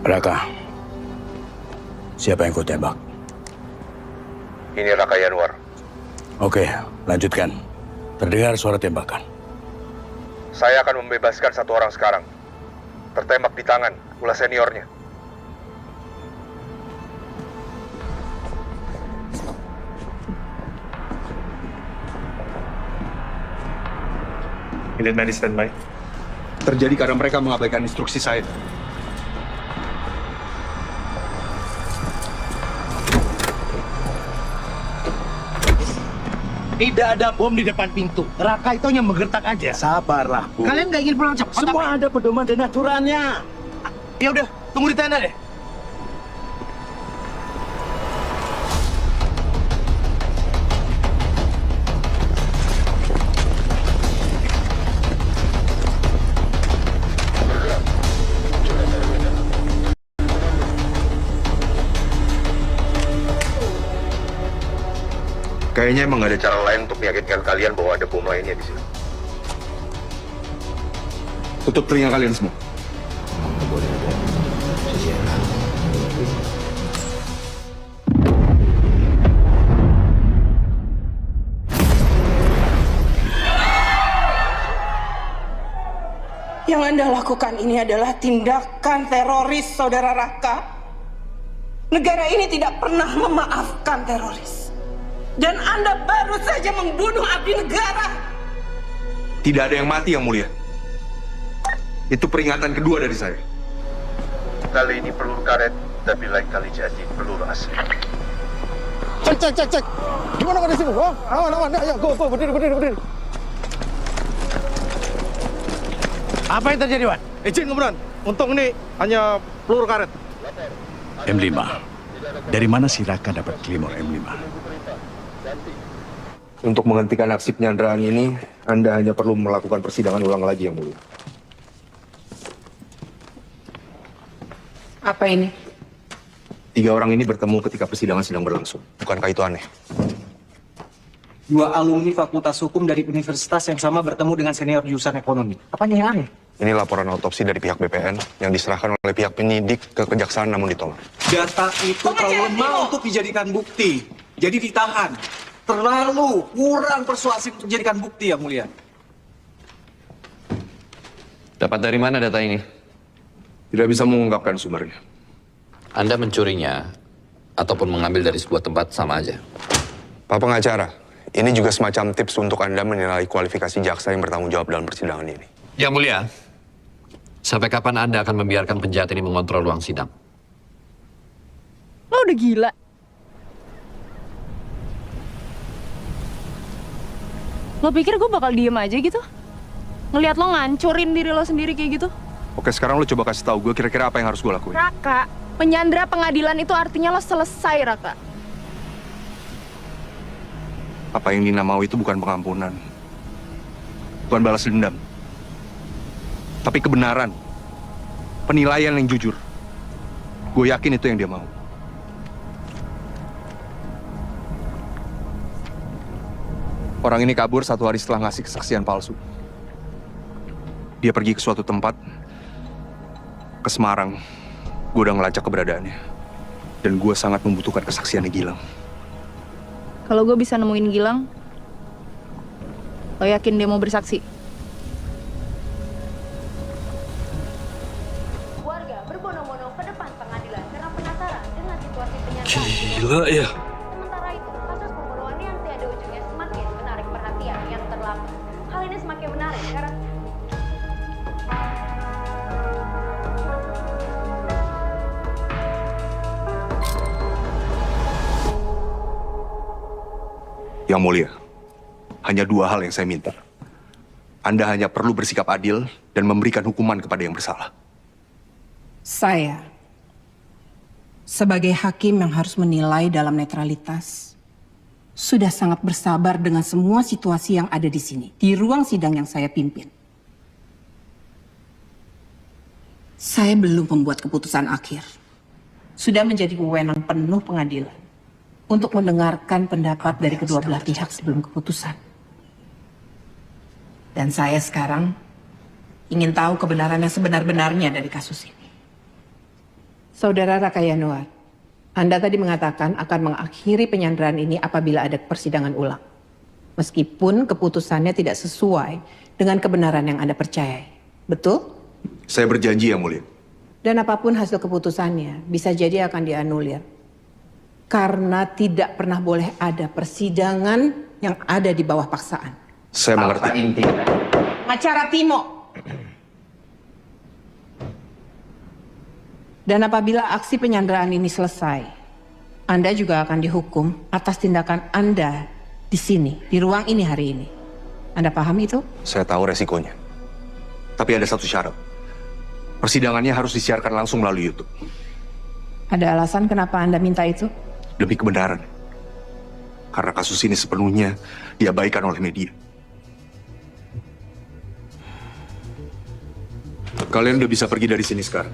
Raka, siapa yang kau tembak? Ini Raka Yanuar. Oke, lanjutkan. Terdengar suara tembakan. Saya akan membebaskan satu orang sekarang. Tertembak di tangan, ulah seniornya. Unit medis standby. Terjadi karena mereka mengabaikan instruksi saya. Tidak ada bom di depan pintu. Raka itu hanya menggertak aja. Sabarlah, Bu. Kalian nggak ingin pulang cepat? Semua ada pedoman dan aturannya. Ya udah, tunggu di tenda deh. Kayaknya emang gak ada cara lain untuk meyakinkan kalian bahwa ada bom lainnya di sini. Tutup telinga kalian semua. Yang Anda lakukan ini adalah tindakan teroris, Saudara Raka. Negara ini tidak pernah memaafkan teroris. Dan Anda baru saja membunuh abdi negara. Tidak ada yang mati, Yang Mulia. Itu peringatan kedua dari saya. Kali ini peluru karet, tapi lain kali jadi peluru asli. Cek. Gimana kondisimu? Oh, aman. Ayo, go, berdiri. Apa yang terjadi, Wan? Izin kemudian. Untung ini hanya peluru karet. M5. Dari mana si Raka dapat Claymore M5? Untuk menghentikan aksi penyanderaan ini, Anda hanya perlu melakukan persidangan ulang lagi, Yang Mulia. Apa ini? 3 orang ini bertemu ketika persidangan sedang berlangsung. Bukankah itu aneh? 2 alumni Fakultas Hukum dari universitas yang sama bertemu dengan senior jurusan ekonomi. Apanya yang aneh? Ini laporan autopsi dari pihak BPN yang diserahkan oleh pihak penyidik ke kejaksaan namun ditolak. Data itu terlalu lemah untuk dijadikan bukti. Jadi ditahan. Terlalu kurang persuasif untuk dijadikan bukti, Yang Mulia. Dapat dari mana data ini? Tidak bisa mengungkapkan sumbernya. Anda mencurinya ataupun mengambil dari sebuah tempat sama aja. Pak pengacara, ini juga semacam tips untuk Anda menilai kualifikasi jaksa yang bertanggung jawab dalam persidangan ini. Yang Mulia, sampai kapan Anda akan membiarkan penjahat ini mengontrol ruang sidang? Lo udah gila. Lo pikir gue bakal diem aja gitu? Ngeliat lo ngancurin diri lo sendiri kayak gitu? Oke, sekarang lo coba kasih tahu gue kira-kira apa yang harus gue lakuin. Raka, penyandra pengadilan itu artinya lo selesai, Raka. Apa yang Nina mau itu bukan pengampunan. Bukan balas dendam. Tapi kebenaran. Penilaian yang jujur. Gue yakin itu yang dia mau. Orang ini kabur 1 hari setelah ngasih kesaksian palsu. Dia pergi ke suatu tempat, ke Semarang. Gue udah ngelacak keberadaannya. Dan gue sangat membutuhkan kesaksiannya Gilang. Kalau gue bisa nemuin Gilang, lo yakin dia mau bersaksi? Warga berbondong-bondong ke depan pengadilan karena penasaran dengan situasi penyanderaan. Gila ya. Sementara itu, kasus pembunuhan yang tiada ujungnya semakin menarik perhatian yang terlama. Hal ini semakin menarik karena Yang Mulia, hanya 2 hal yang saya minta. Anda hanya perlu bersikap adil dan memberikan hukuman kepada yang bersalah. Saya, sebagai hakim yang harus menilai dalam netralitas, sudah sangat bersabar dengan semua situasi yang ada di sini, di ruang sidang yang saya pimpin. Saya belum membuat keputusan akhir. Sudah menjadi wewenang penuh pengadilan untuk mendengarkan pendapat dari kedua belah pihak sebelum keputusan. Dan saya sekarang ingin tahu kebenaran yang sebenar-benarnya dari kasus ini. Saudara Raka Yanuar, Anda tadi mengatakan akan mengakhiri penyanderaan ini apabila ada persidangan ulang. Meskipun keputusannya tidak sesuai dengan kebenaran yang Anda percayai. Betul? Saya berjanji, Yang Mulia. Dan apapun hasil keputusannya, bisa jadi akan dianulir. Karena tidak pernah boleh ada persidangan yang ada di bawah paksaan. Saya mengerti. Acara Timo. Dan apabila aksi penyanderaan ini selesai, Anda juga akan dihukum atas tindakan Anda di sini, di ruang ini hari ini. Anda paham itu? Saya tahu resikonya. Tapi ada satu syarat. Persidangannya harus disiarkan langsung melalui YouTube. Ada alasan kenapa Anda minta itu? Demi kebenaran. Karena kasus ini sepenuhnya diabaikan oleh media. Kalian udah bisa pergi dari sini sekarang.